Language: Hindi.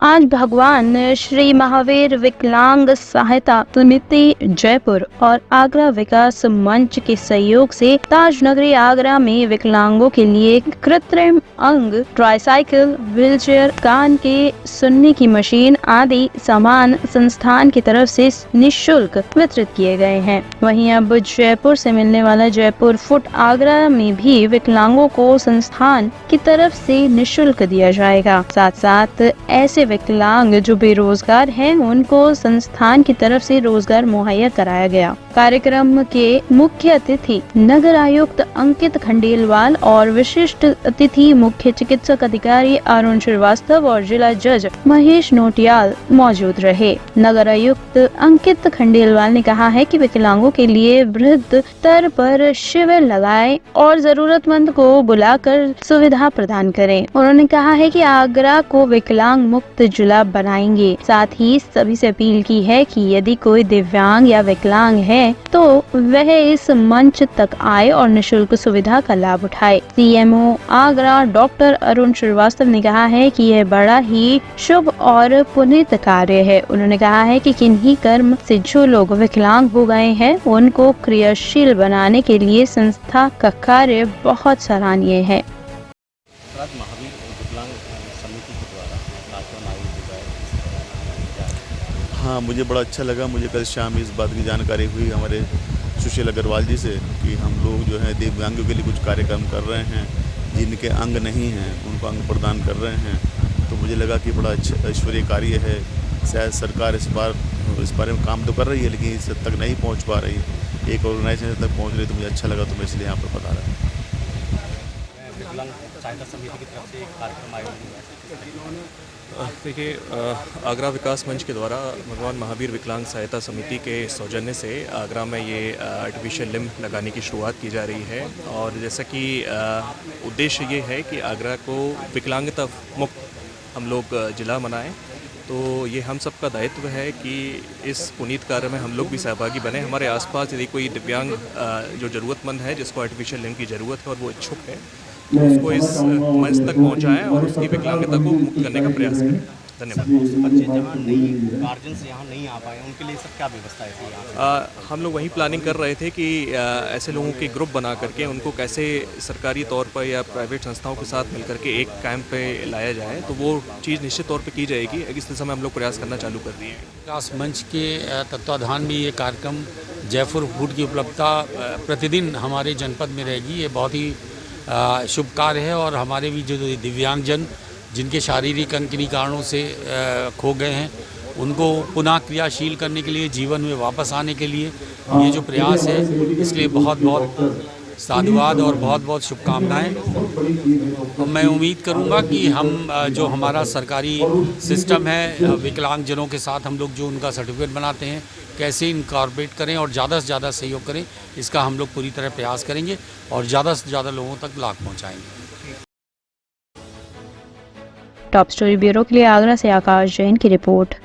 आज भगवान श्री महावीर विकलांग सहायता समिति जयपुर और आगरा विकास मंच के सहयोग से ताजनगरी आगरा में विकलांगों के लिए कृत्रिम अंग, ट्राईसाइकिल, व्हीलचेयर, कान के सुनने की मशीन आदि सामान संस्थान की तरफ से निःशुल्क वितरित किए गए हैं। वहीं अब जयपुर से मिलने वाला जयपुर फुट आगरा में भी विकलांगों को संस्थान की तरफ से निःशुल्क दिया जाएगा। साथ साथ ऐसे विकलांग जो बेरोजगार हैं उनको संस्थान की तरफ से रोजगार मुहैया कराया गया। कार्यक्रम के मुख्य अतिथि नगर आयुक्त अंकित खंडेलवाल और विशिष्ट अतिथि मुख्य चिकित्सक अधिकारी अरुण श्रीवास्तव और जिला जज महेश नोटियाल मौजूद रहे। नगर आयुक्त अंकित खंडेलवाल ने कहा है कि विकलांगों के लिए वृहद स्तर पर शिविर लगाए और जरूरतमंद को बुलाकर सुविधा प्रदान करें। उन्होंने कहा है कि आगरा को विकलांग मुक्त जिला बनाएंगे। साथ ही सभी से अपील की है कि यदि कोई दिव्यांग या विकलांग है तो वह इस मंच तक आए और निःशुल्क सुविधा का लाभ उठाए। सीएमओ आगरा डॉक्टर अरुण श्रीवास्तव ने कहा है कि यह बड़ा ही शुभ और पुनीत कार्य है। उन्होंने कहा है कि किन्हीं कर्म से जो लोग विकलांग हो गए हैं उनको क्रियाशील बनाने के लिए संस्था का कार्य बहुत सराहनीय है। हाँ, मुझे बड़ा अच्छा लगा। मुझे कल शाम इस बात की जानकारी हुई हमारे सुशील अग्रवाल जी से कि हम लोग जो है दिव्यांगों के लिए कुछ कार्यक्रम कर रहे हैं, जिनके अंग नहीं हैं उनको अंग प्रदान कर रहे हैं। तो मुझे लगा कि बड़ा अच्छा ईश्वरीय कार्य है। शायद सरकार इस बारे में काम तो कर रही है लेकिन इस तक नहीं पहुँच पा रही। एक ऑर्गेनाइजेशन तक पहुँच रही तो मुझे अच्छा लगा, तो मैं इसलिए यहाँ पर बता रहा हूँ। सहायता समिति की तरफ से एक कार्यक्रम आयोजित हुआ। देखिए, आगरा विकास मंच के द्वारा भगवान महावीर विकलांग सहायता समिति के सौजन्य से आगरा में ये आर्टिफिशियल लिम्ब लगाने की शुरुआत की जा रही है। और जैसा कि उद्देश्य ये है कि आगरा को विकलांगता मुक्त हम लोग जिला बनाएं, तो ये हम सबका दायित्व है कि इस पुनीत कार्य में हम लोग भी सहभागी बने। हमारे आसपास यदि कोई दिव्यांग जो ज़रूरतमंद है, जिसको आर्टिफिशियल लिम्ब की ज़रूरत है और वो इच्छुक है, तो उसको इस मंच तक पहुंचाएं और उसकी विकलांगता को मुक्त करने का प्रयास करें। धन्यवाद। बच्चे जहाँ गार्जियंस यहाँ नहीं आ पाए उनके लिए सब क्या व्यवस्था है? हम लोग वही प्लानिंग कर रहे थे कि ऐसे लोगों के ग्रुप बना करके उनको कैसे सरकारी तौर पर या प्राइवेट संस्थाओं के साथ मिल करके एक कैंप पे लाया जाए, तो वो चीज़ निश्चित तौर पे की जाएगी। इस दिशा में हम लोग प्रयास करना चालू कर दिए हैं। विकास मंच के तत्वाधान में ये कार्यक्रम जयपुर फूड की उपलब्धता प्रतिदिन हमारे जनपद में रहेगी। ये बहुत ही शुभ कार्य है और हमारे भी जो दिव्यांगजन जिनके शारीरिक अंग किन्हीं कारणों से खो गए हैं उनको पुनः क्रियाशील करने के लिए, जीवन में वापस आने के लिए ये जो प्रयास है, इसके लिए बहुत बहुत साधुवाद और बहुत बहुत शुभकामनाएं। तो मैं उम्मीद करूंगा कि हम जो हमारा सरकारी सिस्टम है विकलांगजनों के साथ हम लोग जो उनका सर्टिफिकेट बनाते हैं कैसे इनकॉर्पोरेट करें और ज़्यादा से ज़्यादा सहयोग करें, इसका हम लोग पूरी तरह प्रयास करेंगे और ज़्यादा से ज़्यादा लोगों तक लाभ पहुँचाएँगे। टॉप स्टोरी ब्यूरो के लिए आगरा से आकाश जैन की रिपोर्ट।